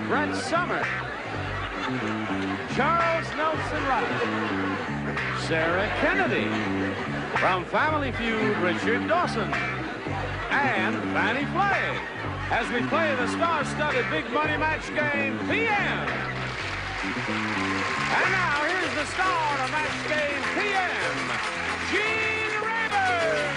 Brett Summer. Charles Nelson Wright. Sarah Kennedy. From Family Feud, Richard Dawson. And Fannie Flagg, as we play the star-studded big money match game, PM. And now, here's the star of match game, PM, Gene Rayburn.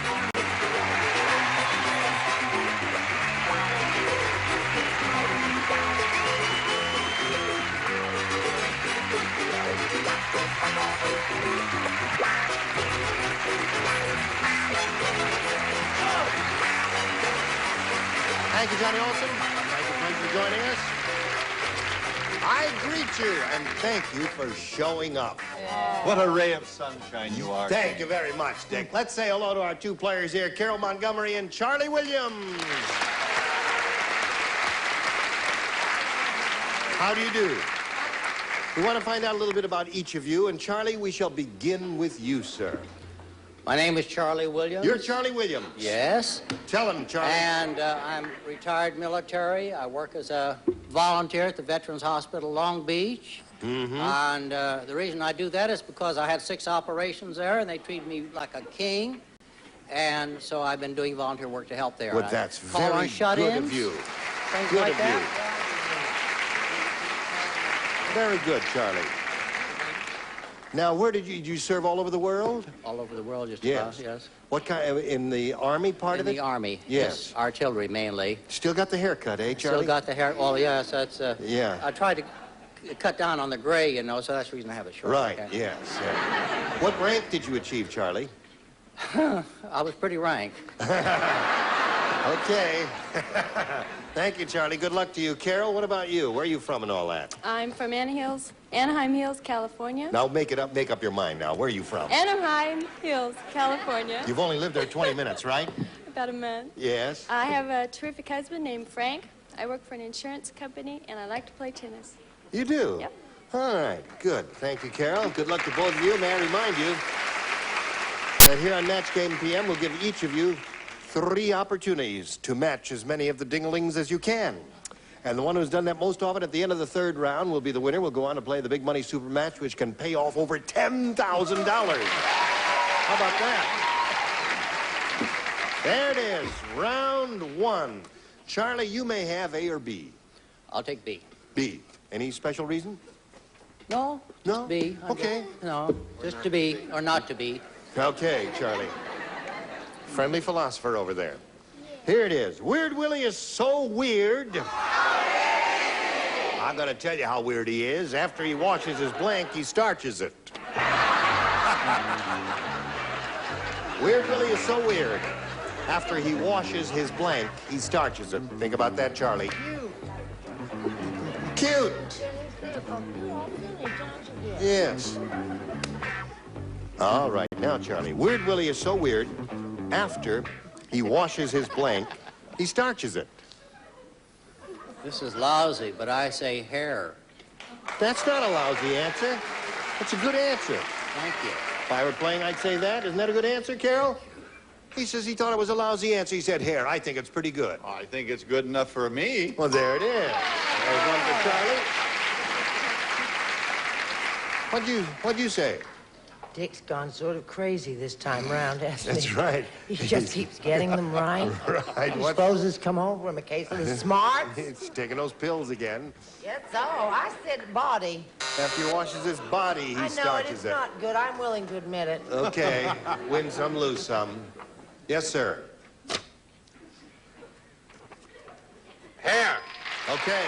Thank you, Johnny Olson. Thank you, friends, for joining us. I greet you and thank you for showing up. What a ray of sunshine you are. Thank you very much, Dick. Let's say hello to our two players here, Carol Montgomery and Charlie Williams. How do you do? We want to find out a little bit about each of you, and Charlie, we shall begin with you, sir. My name is Charlie Williams. You're Charlie Williams? Yes. Tell him, Charlie. And I'm retired military. I work as a volunteer at the Veterans Hospital, Long Beach. Mm-hmm. And the reason I do that is because I had 6 operations there, and they treated me like a king. And so I've been doing volunteer work to help there. Well, that's very good of you. Things Good like of that. you. Very good, Charlie. Now, where did you serve all over the world? All over the world, just Yes. about, yes. What kind, in the Army part of it? In the Army, Yes. Artillery, mainly. Still got the haircut, eh, Charlie? Still got the hair. Well, yes, that's... Yeah. I tried to cut down on the gray, you know, so that's the reason I have it short. Right, Okay. yes. Yeah. What rank did you achieve, Charlie? I was pretty rank. Okay. Thank you, Charlie. Good luck to you. Carol, what about you? Where are you from and all that? I'm from Anaheim Hills, California. Now, make up your mind now. Where are you from? Anaheim Hills, California. You've only lived there 20 minutes, right? About a month. Yes. I have a terrific husband named Frank. I work for an insurance company, and I like to play tennis. You do? Yep. All right, good. Thank you, Carol. Good luck to both of you. May I remind you that here on Match Game PM, we'll give each of you 3 opportunities to match as many of the dinglings as you can. And the one who's done that most often at the end of the 3rd round will be the winner. We'll go on to play the big money super match, which can pay off over $10,000. How about that? There it is, round 1. Charlie, you may have A or B. I'll take B. B. Any special reason? No. No? Just B. Okay. No, just to be or not to be. Okay, Charlie. Friendly philosopher over there. Here it is. Weird Willie is so weird. I'm going to tell you how weird he is. After he washes his blank, he starches it. Weird Willie is so weird. After he washes his blank, he starches it. Think about that, Charlie. Cute. Yes. All right, now, Charlie. Weird Willie is so weird. After he washes his blank, he starches it. This is lousy, but I say hair. That's not a lousy answer. That's a good answer. Thank you. If I were playing, I'd say that. Isn't that a good answer, Carol? He says he thought it was a lousy answer. He said hair. I think it's pretty good. I think it's good enough for me. Well, there it is. There's one for Charlie. What'd you say? Dick's gone sort of crazy this time round, hasn't he? That's right. He just keeps getting them right. Right. He supposes come home from a case of the smarts. He's taking those pills again. Yes, so I said body. After he washes his body, he I know, starches and it's it. not good. I'm willing to admit it. Okay. Win some, lose some. Yes, sir. Hair. Okay.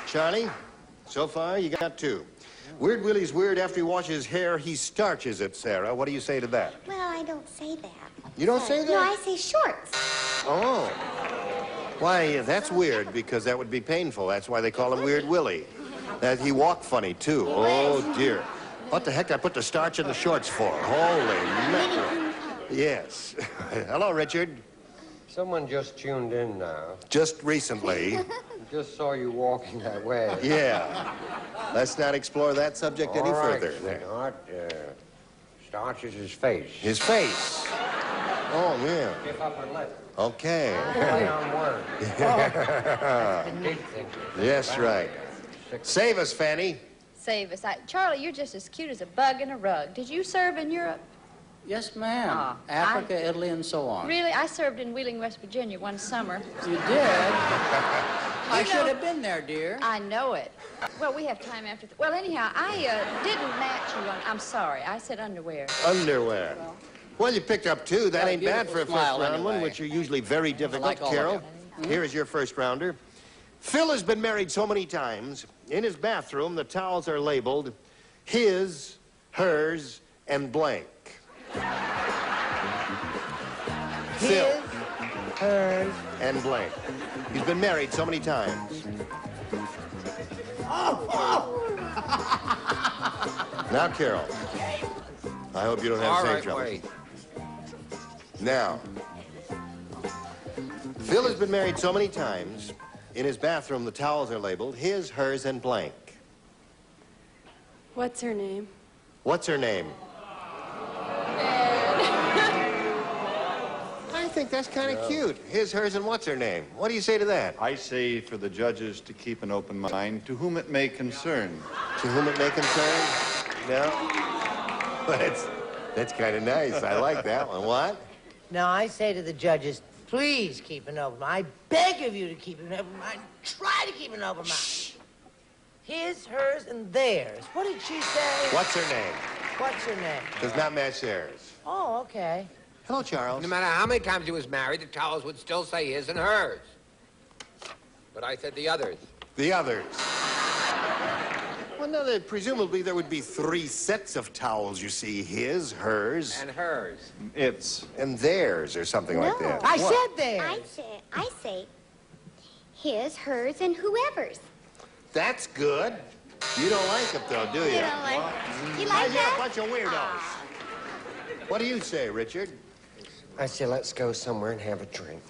Charlie, so far you got 2. Weird Willie's weird. After he washes his hair, he starches it, Sarah. What do you say to that? Well, I don't say that. You don't say that? No, I say shorts. Oh. Why, that's weird, because that would be painful. That's why they call him Weird Willie. That he walked funny, too. Oh, dear. What the heck did I put the starch in the shorts for? Holy mackerel. Yes. Hello, Richard. Someone just tuned in now. Just recently. Just saw you walking that way. Yeah. Let's not explore that subject any further. There. Sweetheart, starches his face. His face. Oh, yeah. Fifth upper lip. Okay. Play on word. Big thinker. Yes, right. Save us, Fannie. Save us. Charlie, you're just as cute as a bug in a rug. Did you serve in Europe? Yes, ma'am. Ah, Africa, Italy, and so on. Really? I served in Wheeling, West Virginia one summer. You did? I should have been there, dear. I know it. Well, we have time after... Well, anyhow, I didn't match you on... I'm sorry. I said underwear. Underwear. Well, you picked up two. That Got a ain't bad for a beautiful smile first-round one, anyway. which are usually very difficult. like all of Carol, you. here is your first-rounder. Phil has been married so many times. In his bathroom, the towels are labeled his, hers, and blank. Phil, Hers. and blank. He's been married so many times. Now, Carol, I hope you don't have All the same right, trouble. wait. Now, Phil has been married so many times. In his bathroom, the towels are labeled his, hers, and blank. What's her name? What's her name? I think that's kind of cute. His, hers, and what's her name? What do you say to that? I say for the judges to keep an open mind to whom it may concern. To whom it may concern? No? That's kind of nice. I like that one. What? Now, I say to the judges, please keep an open mind. I beg of you to keep an open mind. Try to keep an open mind. His, hers, and theirs. What did she say? What's her name? What's her name? Does not match theirs. Oh, okay. Hello, Charles. No matter how many times he was married, the towels would still say his and hers. But I said the others. The others. Well, no, presumably there would be 3 sets of towels, you see. His, hers, And hers. It's and theirs, or something like that. I What? said theirs. I say his, hers, and whoever's. That's good. You don't like it, though, do you? You don't like... You like You're a that? bunch of weirdos. What do you say, Richard? I say let's go somewhere and have a drink.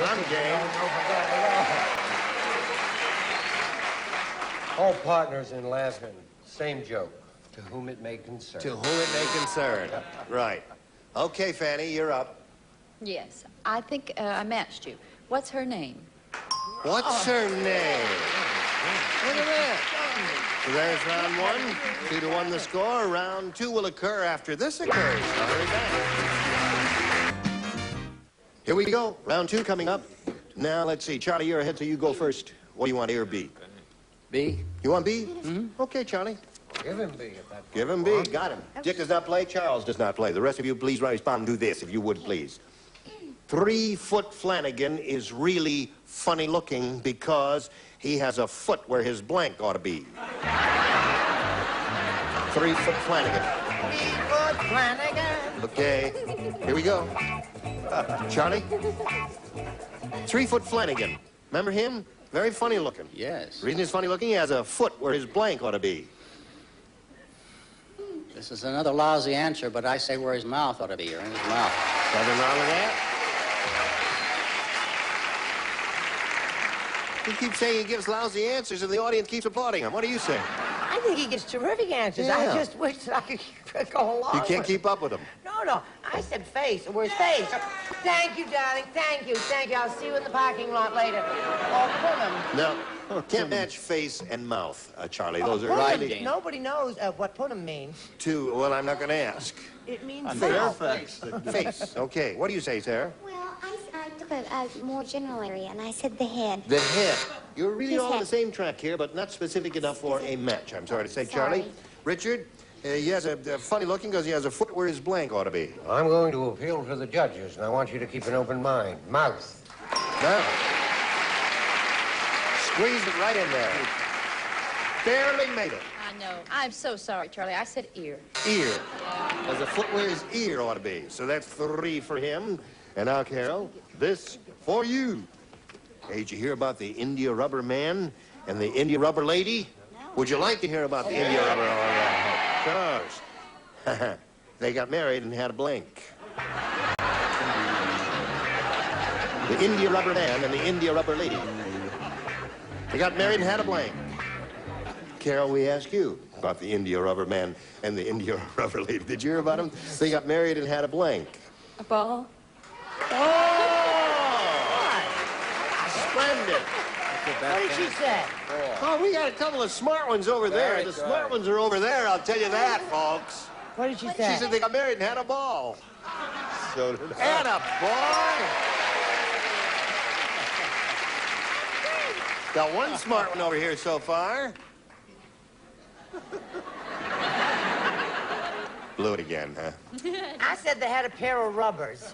I'm game. All partners in laughing. Same joke. To whom it may concern. To whom it may concern. Right. Okay, Fannie, you're up. Yes. I think I matched you. What's her name? What's her name? Look at that. So there's round 1. 2-1 the score. Round 2 will occur after this occurs. I'll hurry back. Here we go. Round 2 coming up. Now, let's see. Charlie, you're ahead, so you go first. What do you want, A or B? B? You want B? Okay, Charlie. Give him B at that point. Give him B. Got him. Dick does not play. Charles does not play. The rest of you, please respond to this, if you would, please. 3-foot Flanagan is really funny looking because he has a foot where his blank ought to be. 3-foot Flanagan. 3-foot Flanagan. Okay, here we go. Charlie? 3-foot Flanagan. Remember him? Very funny looking. Yes. The reason he's funny looking, he has a foot where his blank ought to be. This is another lousy answer, but I say where his mouth ought to be, or in his mouth. Nothing wrong with that. He keeps saying he gives lousy answers, and the audience keeps applauding him. What do you say? I think he gives terrific answers. Yeah. I just wish that I could go along You can't with keep up with him. No. I said face. Where's face? Thank you, darling. Thank you. I'll see you in the parking lot later. Oh, Pullman. No, can't match face and mouth, Charlie. Those are Pullman. really Nobody knows what Pullman means. two. Well, I'm not going to ask. It means Fair mouth. Face. Okay. What do you say, Sarah? Well, I took a more general area, and I said the head. The head. You're really His all on head. the same track here, but not specific enough for a match. I'm sorry to say, Sorry. Charlie. Richard, he has a funny looking because he has a foot where his blank ought to be. I'm going to appeal to the judges, and I want you to keep an open mind. Mouth. Now, squeezed it right in there. Barely made it. I know. I'm so sorry, Charlie. I said ear. Ear. Has a foot where his ear ought to be. So that's 3 for him. And now, Carol, this for you. Hey, did you hear about the India rubber man and the India rubber lady? No. Would you like to hear about the India rubber? Of course. They got married and had a blank. The India rubber man and the India rubber lady. They got married and had a blank. Carol, we ask you, about the India rubber man and the India rubber lady. Did you hear about them? They got married and had a blank. A ball. Oh! Splendid. What did she say? Oh, we got a couple of smart ones over there. Very The good. smart ones are over there, I'll tell you that, folks. What did she She say? said they got married and had a ball. So did I. And a boy. Got one smart one over here so far. Blew it again, huh? I said they had a pair of rubbers.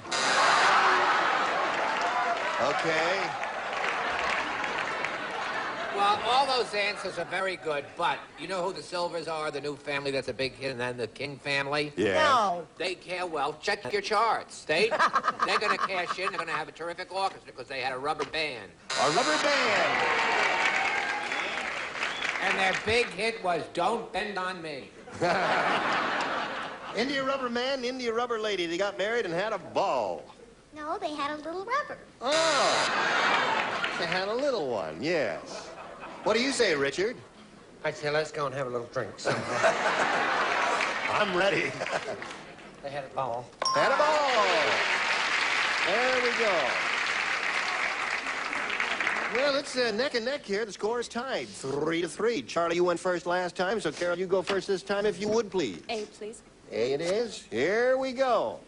Okay. Well, all those answers are very good, but you know who the Silvers are, the new family that's a big hit, and then the King family? Yeah. No. They care well. Check your charts. They're going to cash in. They're going to have a terrific orchestra because they had a rubber band. A rubber band. And their big hit was Don't Bend on Me. India rubber man, India rubber lady. They got married and had a ball. No, they had a little rubber. Oh. They had a little one, yes. What do you say, Richard? I say, let's go and have a little drink. So, I'm ready. they had a ball. Had a ball. There we go. Well, it's neck and neck here. The score is tied, 3-3. Charlie, you went first last time, so Carol, you go first this time, if you would, please. A, please. A it is. Here we go.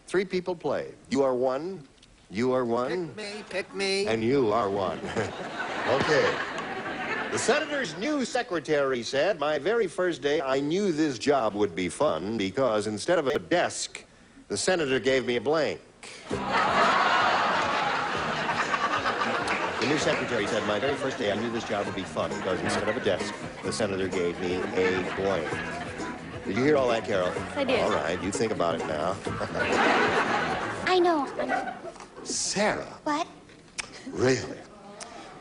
3 people play. You are one. You are one. Pick me. And you are one. Okay. The senator's new secretary said, my very first day, I knew this job would be fun because instead of a desk, the senator gave me a blank. The new secretary said, my very first day, I knew this job would be fun because instead of a desk, the senator gave me a blank. Did you hear all that, Carol? I did. All right, you think about it now. I know. Sarah. What? Really?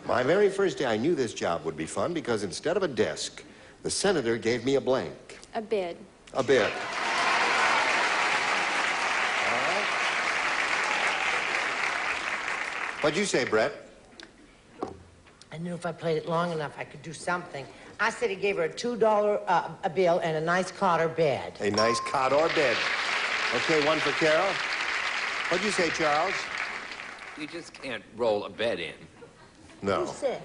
My very first day, I knew this job would be fun because instead of a desk, the senator gave me a blank. A bid. A bid. All right. What'd you say, Brett? I knew if I played it long enough, I could do something. I said he gave her a $2 a bill and a nice cot or bed. A nice cot or bed. Okay, one for Carol. What'd you say, Charles? You just can't roll a bed in. No. Who says?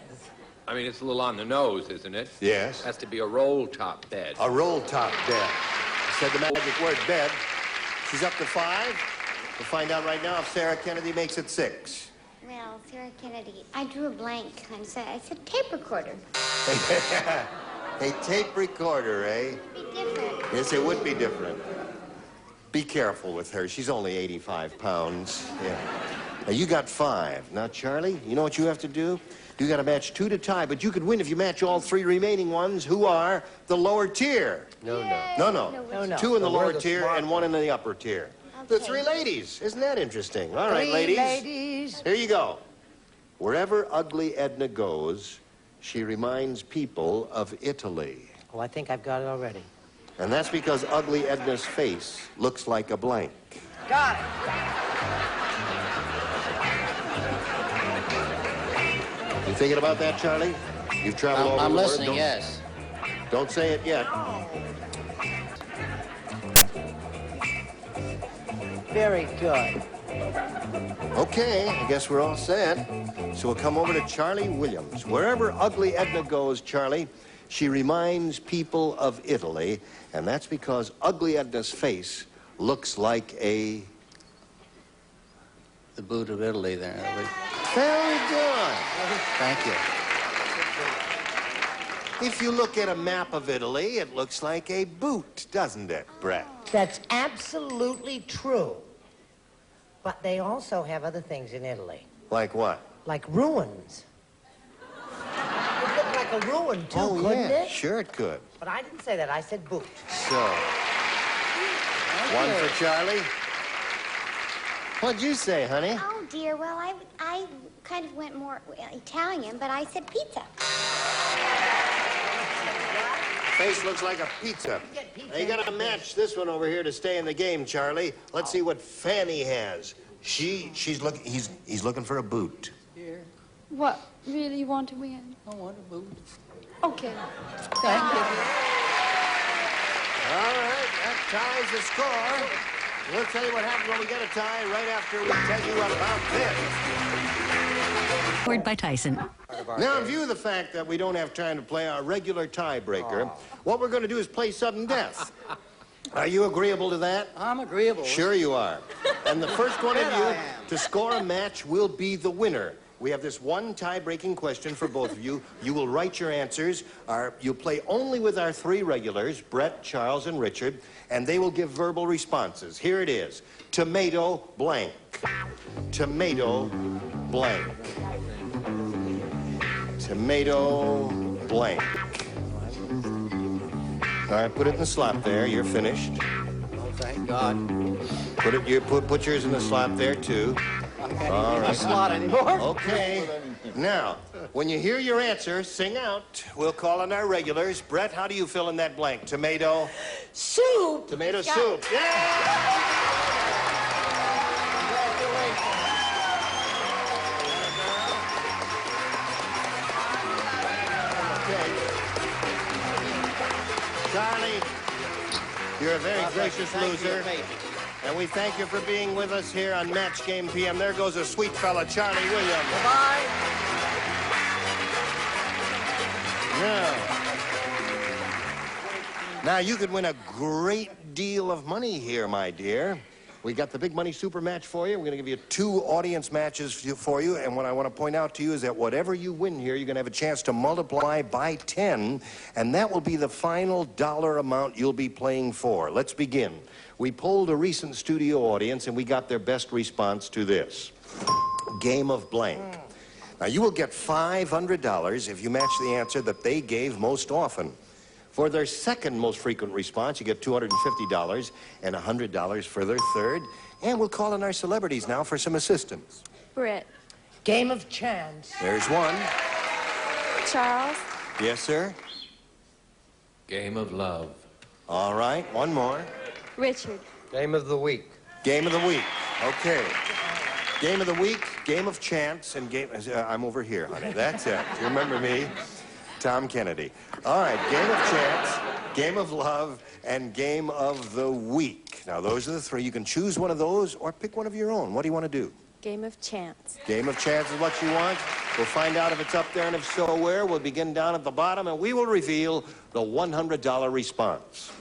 I mean, it's a little on the nose, isn't it? Yes. Has to be a roll-top bed. A roll-top bed. I said the magic word, bed. She's up to 5. We'll find out right now if Sarah Kennedy makes it 6. Well, Sarah Kennedy, I drew a blank. I said tape recorder. A tape recorder, eh? It'd be different. Yes, it would be different. Be careful with her. She's only 85 pounds. Yeah. Now, you got 5. Now, Charlie, you know what you have to do? You got to match 2 to tie, but you could win if you match all 3 remaining ones who are the lower tier. No. No. 2 in the lower tier smart and 1 in the upper tier. The Okay. 3 ladies. Isn't that interesting? All right, 3 ladies. ladies. Here you go. Wherever Ugly Edna goes, she reminds people of Italy. Oh, I think I've got it already. And that's because Ugly Edna's face looks like a blank. Got it. You thinking about that, Charlie? You've traveled all over I'm the world. listening, yes. Don't say it yet. Very good. Okay, I guess we're all set. So we'll come over to Charlie Williams. Wherever Ugly Edna goes, Charlie, she reminds people of Italy, and that's because Ugly Edna's face looks like a... The boot of Italy there. Very good. Thank you. If you look at a map of Italy, it looks like a boot, doesn't it, Brett? That's absolutely true. But they also have other things in Italy, Like what? like ruins. It looked like a ruin, too, Oh, couldn't yeah, it? sure it could. But I didn't say that. I said boot. So, one for Charlie. What'd you say, honey? Oh, dear. Well, I kind of went more Italian, but I said pizza. Face looks like a pizza. Now, you gotta match this one over here to stay in the game, Charlie. Let's see what Fannie has. He's looking for a boot. Here. What? Really, you want to win? I want to move. Okay. Thank you. All right, that ties the score. We'll tell you what happens when we get a tie right after we tell you about this. Word by Tyson. Now, in view of the fact that we don't have time to play our regular tiebreaker, what we're going to do is play sudden death. Are you agreeable to that? I'm agreeable. Sure you are. And the first one of you to score a match will be the winner. We have this one tie-breaking question for both of you. You will write your answers. You'll play only with our three regulars, Brett, Charles, and Richard, and they will give verbal responses. Here it is. Tomato blank. Tomato blank. Tomato blank. All right, put it in the slot there. You're finished. Oh, thank God. Put yours in the slot there, too. I can't use my slot anymore. Okay. Now, when you hear your answer, sing out. We'll call on our regulars. Brett, how do you fill in that blank? Tomato? Soup. Tomato soup. Yeah! Charlie, you're a very gracious loser. And we thank you for being with us here on Match Game PM. There goes a sweet fella, Charlie Williams. Bye-bye. Now, you could win a great deal of money here, my dear. We got the big money super match for you. We're going to give you 2 audience matches for you. And what I want to point out to you is that whatever you win here, you're going to have a chance to multiply by 10. And that will be the final dollar amount you'll be playing for. Let's begin. We polled a recent studio audience, and we got their best response to this. Game of blank. Now, you will get $500 if you match the answer that they gave most often. For their second most frequent response, you get $250 and $100 for their third. And we'll call on our celebrities now for some assistance. Brett. Game of chance. There's one. Charles. Yes, sir? Game of love. All right, one more. Richard. Game of the week. Game of the week. Okay. Game of the week, game of chance, and game... I'm over here, honey. That's it. You remember me? Tom Kennedy. All right, game of chance, game of love, and game of the week. Now, those are the 3. You can choose one of those or pick one of your own. What do you want to do? Game of chance. Game of chance is what you want. We'll find out if it's up there, and if so, where. We'll begin down at the bottom, and we will reveal the $100 response.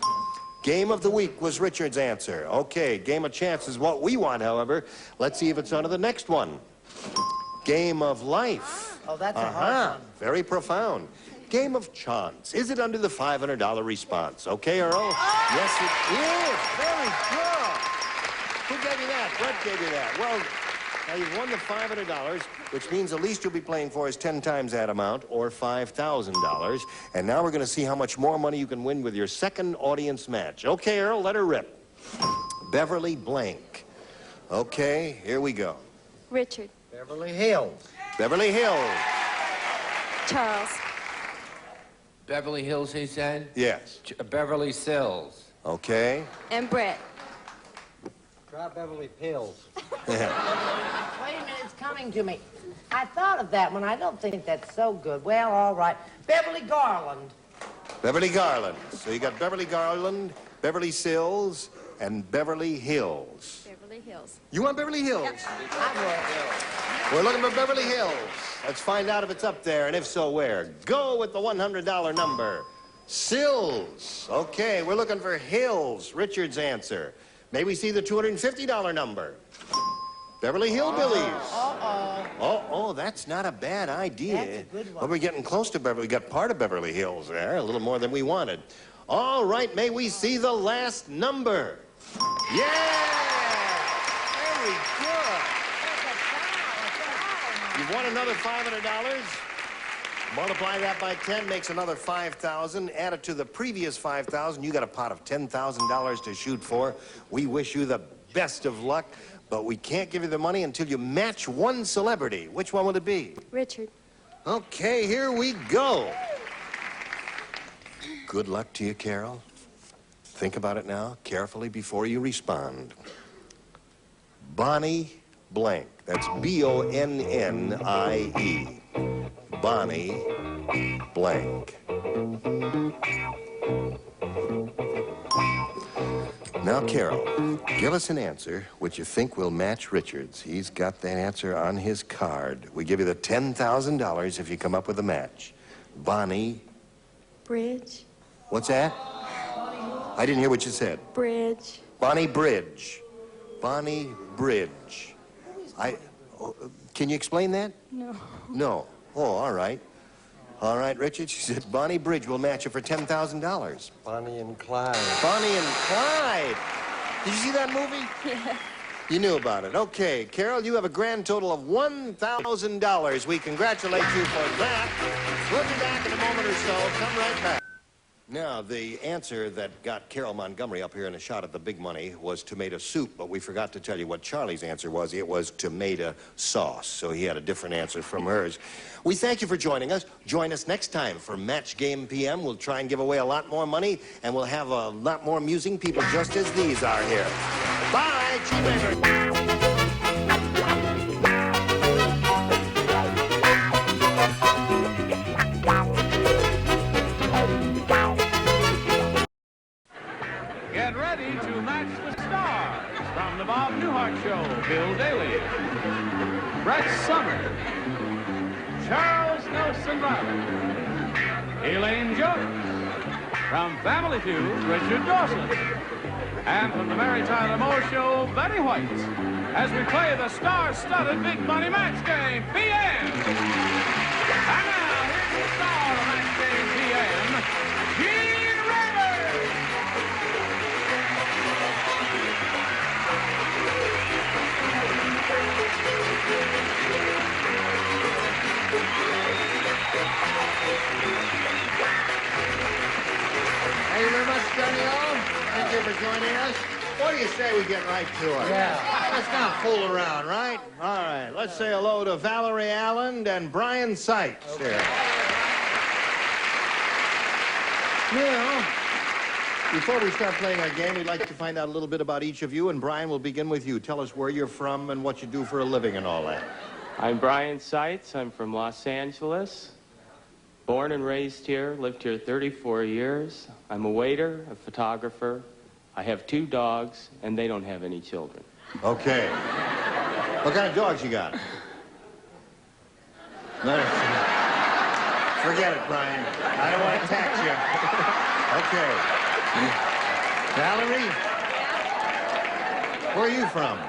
Game of the week was Richard's answer. Okay, game of chance is what we want, however. Let's see if it's under the next one. Game of life. Oh, that's a hard one. Very profound. Game of chance. Is it under the $500 response? Okay, Earl? Oh! Yes, it is. Very good. Who gave you that? Brett gave you that. Well, now you've won the $500, which means the least you'll be playing for is 10 times that amount, or $5,000. And now we're going to see how much more money you can win with your second audience match. Okay, Earl, let her rip. Beverly blank. Okay, here we go. Richard. Beverly Hills. Beverly Hills. Charles. Beverly Hills, he said? Yes. Beverly Sills. Okay. And Brett. Try Beverly Pills. Wait a minute, it's coming to me. I thought of that one. I don't think that's so good. Well, all right. Beverly Garland. Beverly Garland. So you got Beverly Garland, Beverly Sills, and Beverly Hills. Beverly Hills. You want Beverly Hills? Yep. We're looking for Beverly Hills. Let's find out if it's up there, and if so, where. Go with the $100 number. Sills. Okay, we're looking for Hills. Richard's answer. May we see the $250 number? Beverly Hillbillies. Oh, that's not a bad idea. That's a good one. Well, we're getting close to Beverly. We got part of Beverly Hills there, a little more than we wanted. All right, may we see the last number? Yeah! Very good. You've won another $500. Multiply that by 10 makes another $5,000. Add it to the previous $5,000. You got a pot of $10,000 to shoot for. We wish you the best of luck, but we can't give you the money until you match one celebrity. Which one will it be? Richard. Okay, here we go. Good luck to you, Carol. Think about it now carefully before you respond. Bonnie blank. That's B-O-N-N-I-E. Bonnie blank. Now, Carol, give us an answer which you think will match Richard's. He's got that answer on his card. We give you the $10,000 if you come up with a match. Bonnie. Bridge. What's that? I didn't hear what you said. Bridge. Bonnie Bridge. Bonnie Bridge. Can you explain that? No. No. Oh, all right. All right, Richard, she said Bonnie Bridge will match you for $10,000. Bonnie and Clyde. Bonnie and Clyde. Did you see that movie? Yeah. You knew about it. Okay, Carol, you have a grand total of $1,000. We congratulate you for that. We'll be back in a moment or so. Come right back. Now, the answer that got Carol Montgomery up here in a shot at the big money was tomato soup, but we forgot to tell you what Charlie's answer was. It was tomato sauce, so he had a different answer from hers. We thank you for joining us. Join us next time for Match Game PM. We'll try and give away a lot more money, and we'll have a lot more amusing people just as these are here. Bye, Tiebreaker. Get ready to match the stars from the Bob Newhart Show. Bill Daly, Brett Summer, Charles Nelson Riley, Elaine Joyce. From Family Feud, Richard Dawson. And from the Mary Tyler Moore Show, Betty White. As we play the star-studded Big Money Match Game PM. And now, here's the star of Match Game PM, Gene Reilly. Thank you very much, Johnny O. Thank you for joining us. What do you say we get right to it? Yeah. Let's not fool around, right? All right. Let's say hello to Valerie Allen and Brian Sykes here. Now, before we start playing our game, we'd like to find out a little bit about each of you, and Brian, we'll begin with you. Tell us where you're from and what you do for a living and all that. I'm Brian Seitz. I'm from Los Angeles. Born and raised here, lived here 34 years. I'm a waiter, a photographer. I have 2 dogs, and they don't have any children. Okay. What kind of dogs you got? No, forget it, Brian. I don't want to tax you. Okay. Valerie? Where are you from?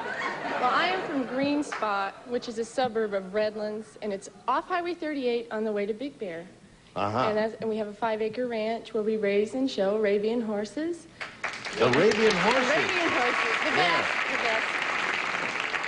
Well, I am from Green Spot, which is a suburb of Redlands, and it's off Highway 38 on the way to Big Bear. Uh-huh. And we have a 5-acre ranch where we raise and show Arabian horses. Arabian horses? Arabian horses, the best, the best.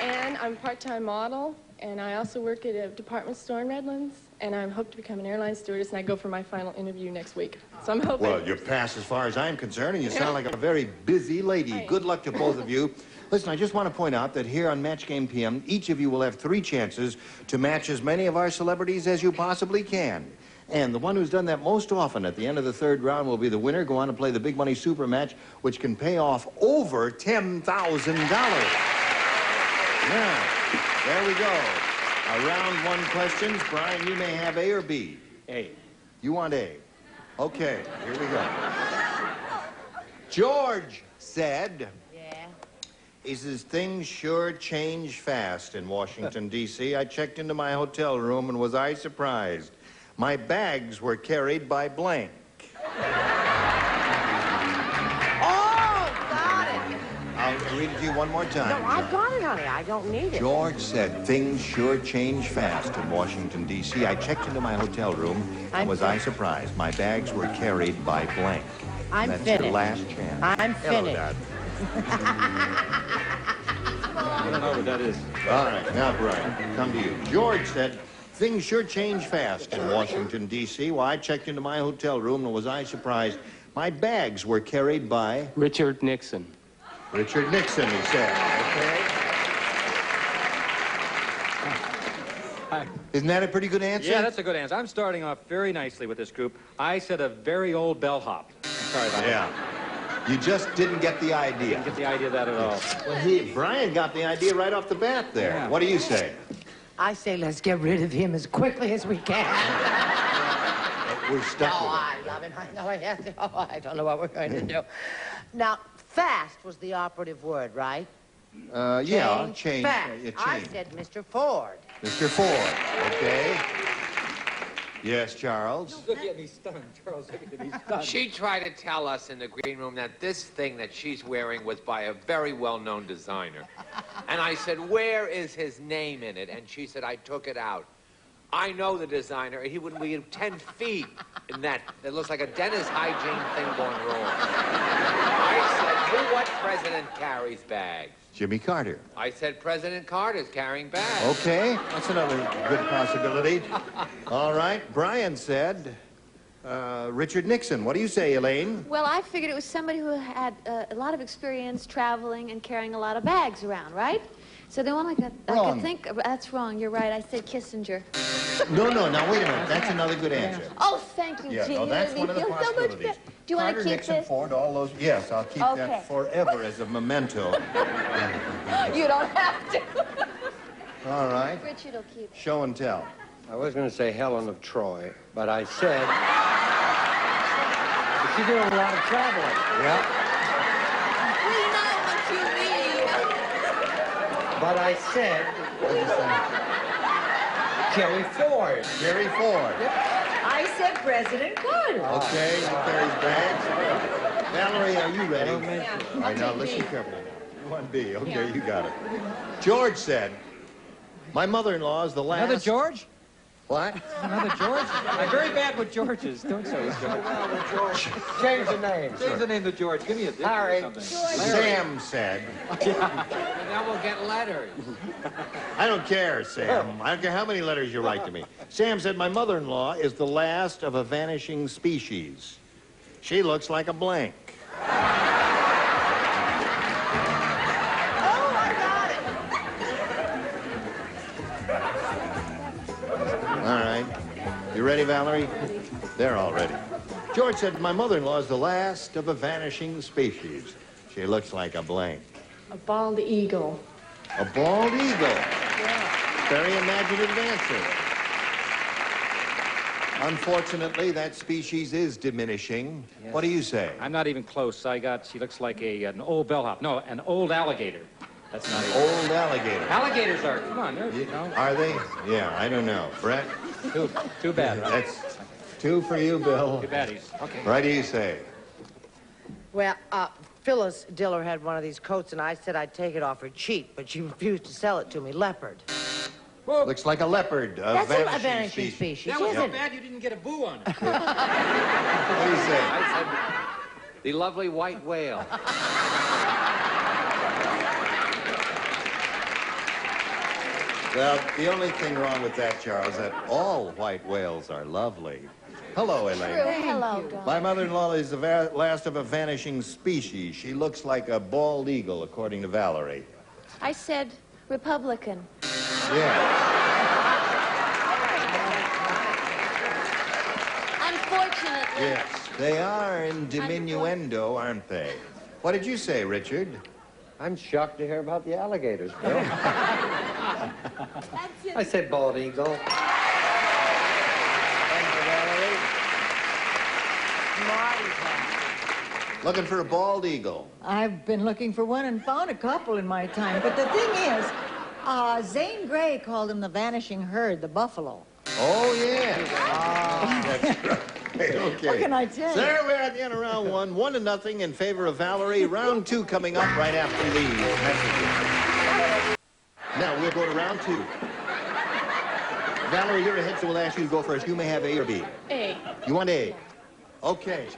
And I'm a part-time model, and I also work at a department store in Redlands, and I hope to become an airline stewardess, and I go for my final interview next week. So I'm hoping... Well, you're passed as far as I'm concerned, and you sound like a very busy lady. Good luck to both of you. Listen, I just want to point out that here on Match Game PM, each of you will have 3 chances to match as many of our celebrities as you possibly can. And the one who's done that most often at the end of the 3rd round will be the winner. Go on and play the Big Money Super Match, which can pay off over $10,000. Now, there we go. Round 1 questions. Brian, you may have A or B. A. You want A? Okay, here we go. George said... He says, things sure change fast in Washington, D.C. I checked into my hotel room and was I surprised. My bags were carried by blank. Oh, got it. I'll read it to you one more time. No, I've got it, honey. I don't need it. George said, things sure change fast in Washington, D.C. I checked into my hotel room and was I surprised. My bags were carried by blank. I'm That's finished. your last chance. I'm Hello, finished. Dad. I don't know what that is. All right, now, Brian, come to you. George said, things sure change fast in Washington, D.C. Well, I checked into my hotel room and was I surprised. My bags were carried by... Richard Nixon. Richard Nixon, he said. Okay. Isn't that a pretty good answer? Yeah, that's a good answer. I'm starting off very nicely with this group. I said a very old bellhop. Sorry about that. You just didn't get the idea. Didn't get the idea of that at all. Well, Brian got the idea right off the bat there. Yeah. What do you say? I say let's get rid of him as quickly as we can. We're stuck with him. I love him. I know I have to. Oh, I don't know what we're going to do. Now, fast was the operative word, right? Yeah, change. Fast. Change. I said Mr. Ford. Mr. Ford, okay. Yes, Charles? Look at me stunned, Charles. Look at me stunned. She tried to tell us in the green room that this thing that she's wearing was by a very well-known designer. And I said, where is his name in it? And she said, I took it out. I know the designer. He wouldn't be 10 feet in that. It looks like a dentist hygiene thing going wrong. I said, what president carries bags? Jimmy Carter. I said, President Carter's carrying bags. Okay, that's another good possibility. All right, Brian said Richard Nixon. What do you say, Elaine? Well, I figured it was somebody who had a lot of experience traveling and carrying a lot of bags around, right? So the one I could think of, that's wrong. You're right. I said Kissinger. No, now wait a minute. That's another good answer. Oh, thank you, Yeah, Gene. no, that's You one of the feel so much possibilities. better. Do you want to Carter, keep Nixon, this? Ford, all those. Yes, I'll keep that forever as a memento. You don't have to. All right. Richard will keep it. Show and tell. I was going to say Helen of Troy, but I said... She's doing a lot of traveling. Yeah. We know what you mean. But I said... Jerry Ford. Jerry Ford. I said President Carter. Okay, he carries bags. Valerie, are you ready? Yeah. All right, now listen carefully. 1B. Okay, you got it. George said, my mother-in-law is the last... Another George? What? Another George? I'm very bad with Georges. Don't say it's George. Change the name. Change the name to George. Give me a different or something. Sam said, And now we'll get letters. I don't care, Sam. I don't care how many letters you write to me. Sam said, my mother-in-law is the last of a vanishing species. She looks like a blank. All right. You ready, Valerie? They're all ready. George said, my mother-in-law is the last of a vanishing species. She looks like a blank. A bald eagle. A bald eagle. Yeah. Very imaginative answer. Unfortunately, that species is diminishing. Yes. What do you say? I'm not even close. She looks like an old bellhop. No, an old alligator. That's not even... Old alligator. Alligators are, come on. Are they? Yeah, I don't know. Brett? Too bad. That's 2 for you, Bill. Too baddies. Okay. What do you say? Well, Phyllis Diller had one of these coats, and I said I'd take it off her cheap, but she refused to sell it to me. Leopard. Well, looks like a leopard. That's a vanishing species. That was so bad you didn't get a boo on it. What do you say? I said, the lovely white whale. Well, the only thing wrong with that, Charles, that all white whales are lovely. Hello, Elaine. Hello, darling. My mother-in-law is the last of a vanishing species. She looks like a bald eagle, according to Valerie. I said Republican. Yeah. Unfortunately. Yes, they are in diminuendo, aren't they? What did you say, Richard? I'm shocked to hear about the alligators, Bill. I said bald eagle. Looking for a bald eagle. I've been looking for one and found a couple in my time. But the thing is, Zane Grey called him the vanishing herd, the buffalo. Oh, yeah. That's right. Okay. What can I tell you? Sir, we're at the end of round 1. 1-0 in favor of Valerie. Round 2 coming up right after these messages. Now, we'll go to round 2. Valerie, you're ahead, so we'll ask you to go first. You may have A or B. A. You want A? Okay.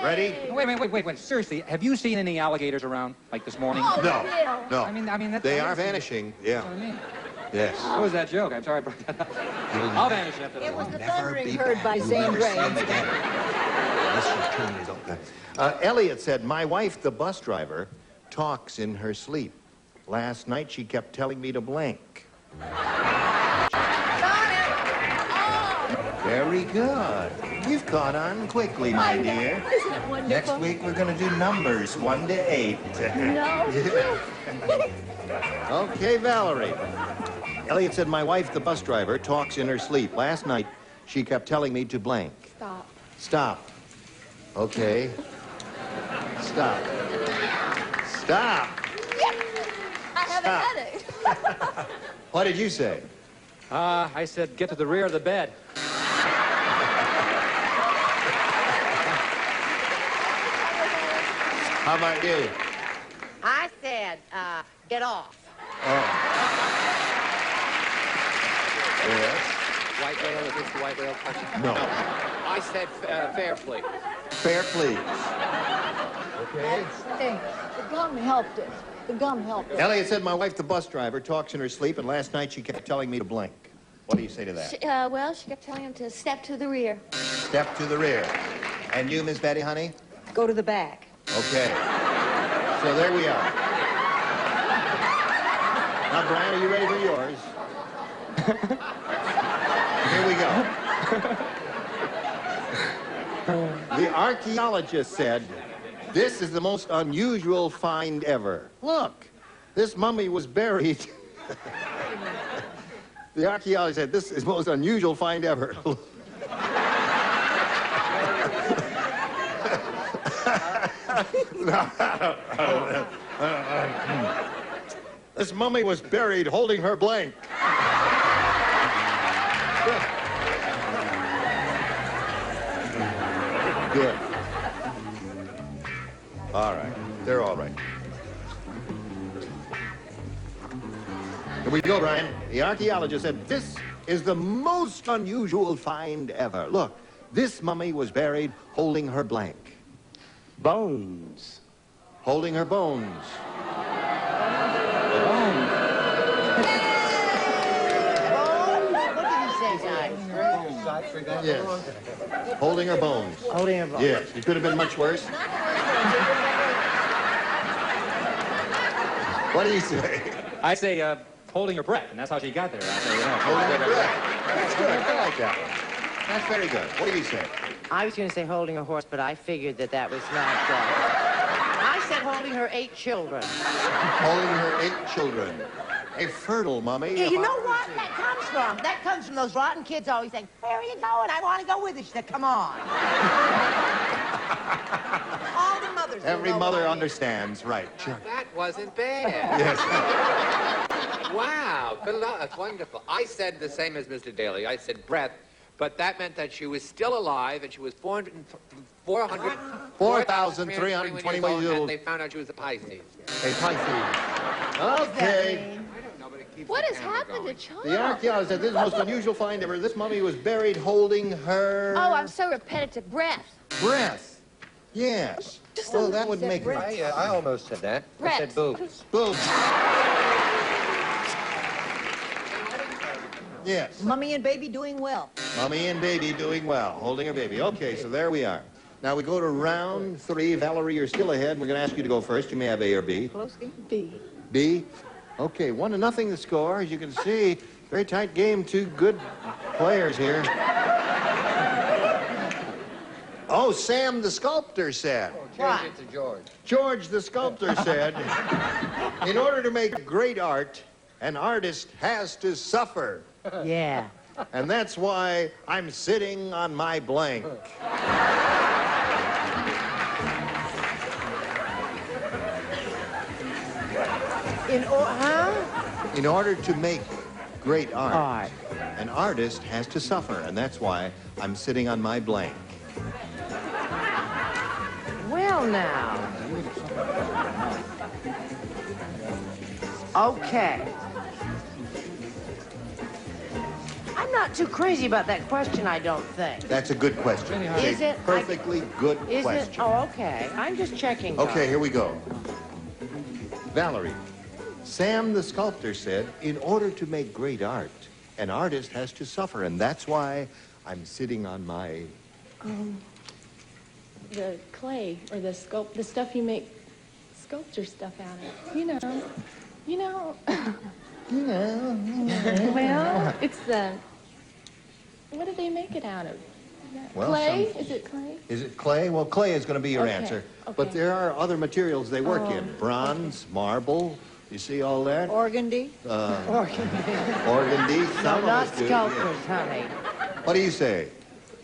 Ready? Wait. Seriously, have you seen any alligators around, like this morning? Oh, No. No. I mean, that's... They are vanishing. Yeah. That's what I mean. Yes. What was that joke? I'm sorry I brought that up. I'll vanish after that. It was the thundering herd by Zane Grey. Elliot said, my wife, the bus driver, talks in her sleep. Last night she kept telling me to blank. Very good. You've caught on quickly, my dear. Isn't it wonderful? Next week, we're going to do numbers 1 to 8. No. Okay, Valerie. Elliot said, my wife, the bus driver, talks in her sleep. Last night, she kept telling me to blank. Stop. Stop. Okay. Stop. Stop. I have Stop. a headache. What did you say? I said get to the rear of the bed. How about you? I said, get off. Oh. Yes. White whale, is this the white whale question? No. I said fair fleet. Fair, please. Okay. Hey, the gum helped us. The gum helped us. Elliot said, my wife, the bus driver, talks in her sleep, and last night she kept telling me to blink. What do you say to that? Well, she kept telling him to step to the rear. Step to the rear. And you, Miss Betty, honey? Go to the back. Okay. So there we are. Now, Brian, are you ready for yours? Here we go. The archaeologist said, this is the most unusual find ever. Look, this mummy was buried. The archaeologist said, this is the most unusual find ever. This mummy was buried holding her blank. Good. All right. They're all right. Here we go, Brian. The archaeologist said, this is the most unusual find ever. Look, this mummy was buried holding her blank. Bones. Holding her bones. What did he say, guys? Yes. Holding her bones. Holding her bones. Yes. It could have been much worse. What do you say? I say holding her breath, and that's how she got there. I say, Holding her breath. That's good. I like that one. That's very good. What do you say? I was going to say holding a horse, but I figured that that was not... I said holding her 8 children. Holding her 8 children. A fertile mummy. Yeah, you know what that comes from? That comes from those rotten kids always saying, where are you going? I want to go with you. She said, come on. All the mothers. Every mother understands, right? Sure. That wasn't bad. Yes. Wow, good luck. That's wonderful. I said the same as Mr. Daly. I said breath, but that meant that she was still alive and she was 4,321 years old. And they found out she was a Pisces. A Pisces. Okay. What has happened to Charles? The archaeologist said, this is the most unusual find ever. This mummy was buried holding her... Oh, I'm so repetitive. Breath. breath. Yes. Well, that would make me... I almost said that. Breath. I said boobs. Boobs. Yes. Mummy and baby doing well. Mummy and baby doing well, holding her baby. Okay, so there we are. Now we go to round 3. Valerie, you're still ahead. We're going to ask you to go first. You may have A or B. Close game. B. B? Okay, 1-0 the score. As you can see, very tight game. 2 good players here. Oh, Sam the sculptor said. Change it to George. George the sculptor said, in order to make great art, an artist has to suffer. Yeah. And that's why I'm sitting on my blank. In order to make great art, an artist has to suffer, and that's why I'm sitting on my blank. Well, now. Okay. I'm not too crazy about that question, I don't think. That's a good question. Is A it? perfectly good Is question. it? Oh, okay. I'm just checking. though. Okay, here we go. Valerie, Sam the sculptor said, in order to make great art, an artist has to suffer, and that's why I'm sitting on my... The clay or the stuff you make sculpture stuff out of. You know. Well, it's the, what do they make it out of? Well, Clay? Is it clay? Is it clay? Well, clay is going to be your Okay, answer. okay. But there are other materials they work in. Bronze, marble. You see all that? Organdy? Organdy. No, Some of not us do, sculptors, honey. What do you say?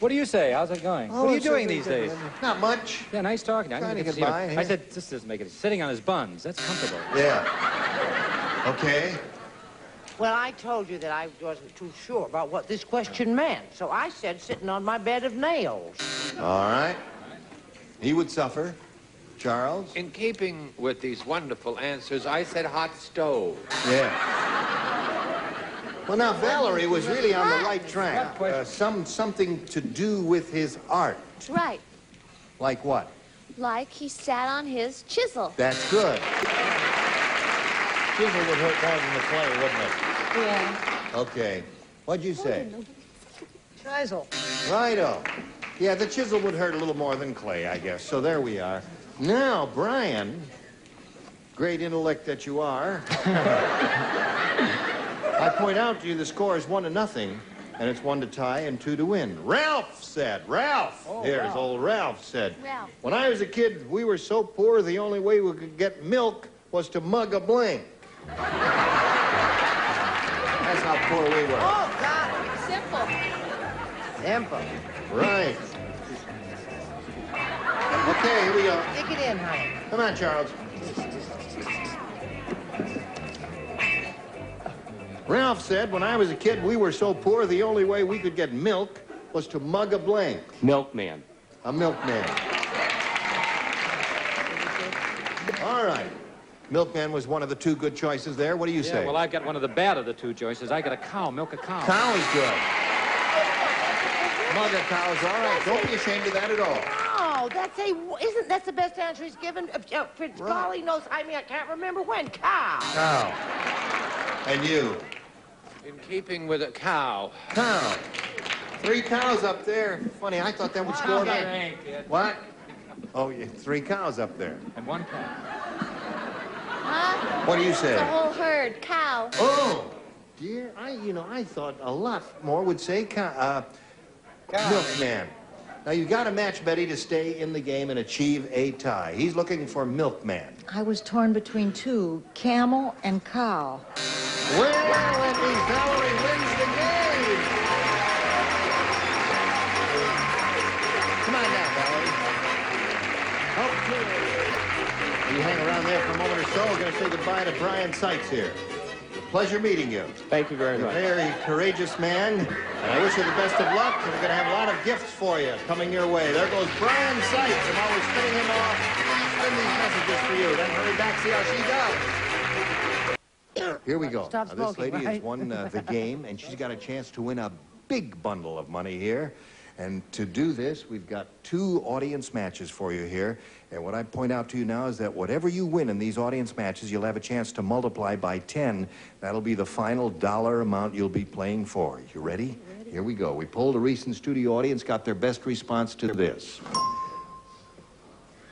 What do you say? How's it going? Oh, What are you it's doing okay, these days? Not much. Yeah, nice talking. Trying to get get by, yeah. I said, this doesn't make it. Sitting on his buns. That's comfortable. Yeah. Okay. Well, I told you that I wasn't too sure about what this question meant, so I said sitting on my bed of nails. All right. He would suffer. Charles? In keeping with these wonderful answers, I said hot stove. Yeah. Well, now, Valerie was really on the right track. Something to do with his art. Right. Like what? Like he sat on his chisel. That's good. Chisel would hurt more than the clay, wouldn't it? Yeah. Okay. What'd you say? Chisel. Righto. Yeah, the chisel would hurt a little more than clay, I guess. So there we are. Now, Brian, great intellect that you are, I point out to you the score is 1-0, and it's 1 to tie and 2 to win. Ralph said, here's old Ralph said, Ralph. when I was a kid, we were so poor the only way we could get milk was to mug a blank. That's how poor we were. Oh, God. Simple. Simple. Right. Okay, here we go. Stick it in, honey. Come on, Charles. Ralph said, when I was a kid, we were so poor, the only way we could get milk was to mug a blank. Milkman. A milkman. All right. Milkman was one of the two good choices there. What do you say? Yeah, well, I've got one of the bad of the two choices. I got a cow, milk a cow. Cow is good. Mug a cow is all right. Don't be ashamed of that at all. No, that's the best answer he's given? Fritz Golly knows, I can't remember when. Cow. Cow. And you? In keeping with a cow. Cow. 3 cows up there. Funny, I thought that would score. What? Oh, yeah, 3 cows up there. And 1 cow. Huh? What do you say? The whole herd. Cow. Oh, dear, I thought a lot more would say milkman. Now, you've got to match Betty to stay in the game and achieve a tie. He's looking for milkman. I was torn between 2, camel and cow. Well, that means Valerie wins the game. Come on now, Valerie. Okay. You hang around there for a moment or so. We're going to say goodbye to Brian Sykes here. Pleasure meeting you. Thank you very much. You're a very courageous man, and I wish you the best of luck. And we're going to have a lot of gifts for you coming your way. There goes Brian Sykes. I'm always spinning him off. Send these messages for you. Then hurry back, see how she does. Here we go. Stop Now, this smoking, lady right? has won the game, and she's got a chance to win a big bundle of money here. And to do this, we've got 2 audience matches for you here. And what I point out to you now is that whatever you win in these audience matches, you'll have a chance to multiply by 10. That'll be the final dollar amount you'll be playing for. You ready? Here we go. We polled a recent studio audience, got their best response to this.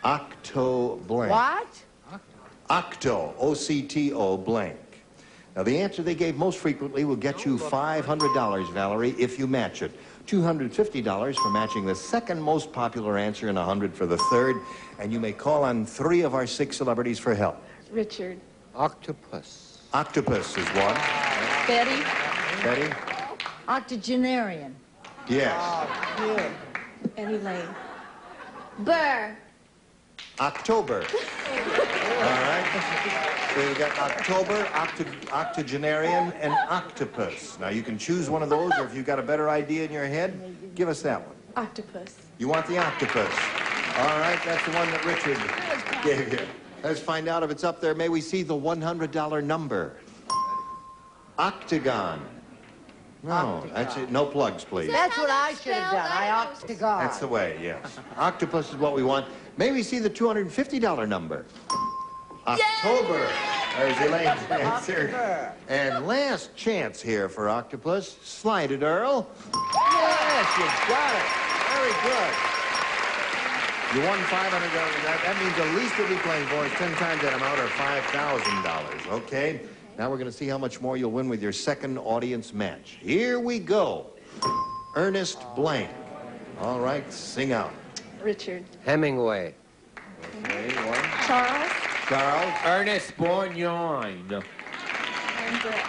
Octo blank. What? Octo, O-C-T-O blank. Now, the answer they gave most frequently will get you $500, Valerie, if you match it. $250 for matching the second most popular answer and $100 for the third. And you may call on 3 of our 6 celebrities for help. Richard. Octopus. Octopus is one. Betty. Betty? Octogenarian. Yes. And Elaine. Burr. October. All right. So you've got October, octogenarian, and octopus. Now, you can choose one of those, or if you've got a better idea in your head, give us that one. Octopus. You want the octopus. All right, that's the one that Richard gave you. Let's find out if it's up there. May we see the $100 number? Octagon. No, that's it. No plugs, please. That's what I should have done. I octagon. That's the way, yes. Octopus is what we want. May we see the $250 number? October. There's Elaine's answer. And last chance here for Octopus. Slide it, Earl. Yes, you got it. Very good. You won $500. That means the least you'll be playing for is 10 times that amount, or $5,000. Okay? Now we're going to see how much more you'll win with your second audience match. Here we go. Ernest Blank. All right, sing out. Richard. Hemingway. Okay, one. Charles. Charles. Ernest Borgnine. And Brett.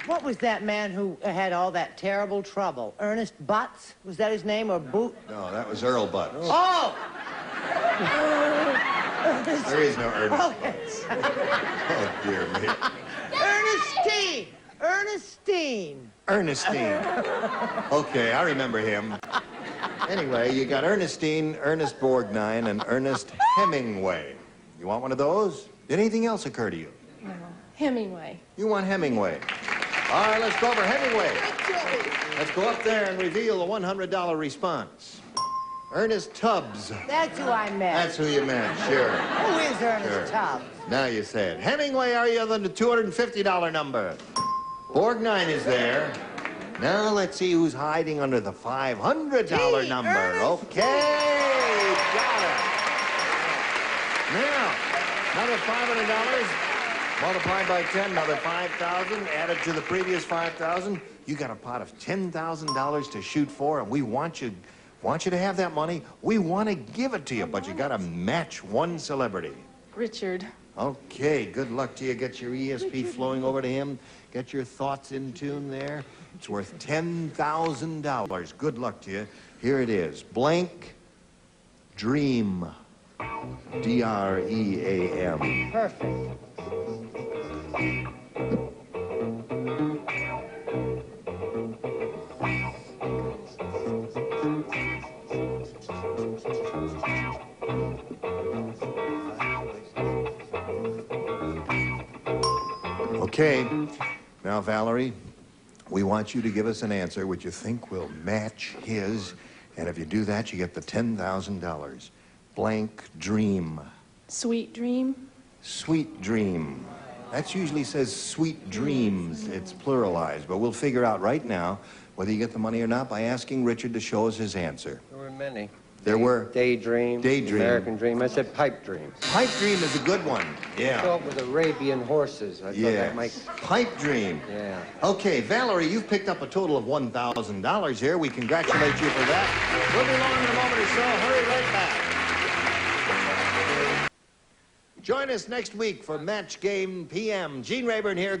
What was that man who had all that terrible trouble? Ernest Butts? Was that his name, or Boot? No, that was Earl Butts. Oh! There is no Ernest Okay. Butts. Oh, dear me. Ernestine! Ernestine! Ernestine. Okay, I remember him. Anyway, you got Ernestine, Ernest Borgnine, and Ernest Hemingway. You want one of those? Did anything else occur to you? No. Hemingway. You want Hemingway. All right, let's go over Hemingway. Let's go up there and reveal the $100 response. Ernest Tubbs. That's who I met. That's who you meant, sure. Who is Ernest Sure. Tubbs? Now you say it. Hemingway, are you the $250 number? Borgnine is there. Now let's see who's hiding under the $500 number. Okay, got it. Now, another $500 multiplied by 10, another 5,000 added to the previous 5,000. You got a pot of $10,000 to shoot for, and we want you to have that money. We want to give it to you, but you got to match one celebrity. Richard. Okay, good luck to you. Get your ESP flowing over to him. Get your thoughts in tune there. It's worth $10,000. Good luck to you. Here it is. Blank Dream. D-R-E-A-M. Perfect. Okay. Now, Valerie, we want you to give us an answer which you think will match his. And if you do that, you get the $10,000. Blank Dream. Sweet Dream. Sweet Dream. That usually says sweet dreams. It's pluralized, but we'll figure out right now whether you get the money or not by asking Richard to show us his answer. There were many. There were? Daydream. Daydream. American Dream. I said pipe dream. Pipe Dream is a good one. I Yeah. thought with Arabian horses. I thought that might... Pipe Dream. Yeah. Okay, Valerie, you've picked up a total of $1,000 here. We congratulate you for that. We'll be along in a moment or so. Hurry right back. Join us next week for Match Game PM. Gene Rayburn here.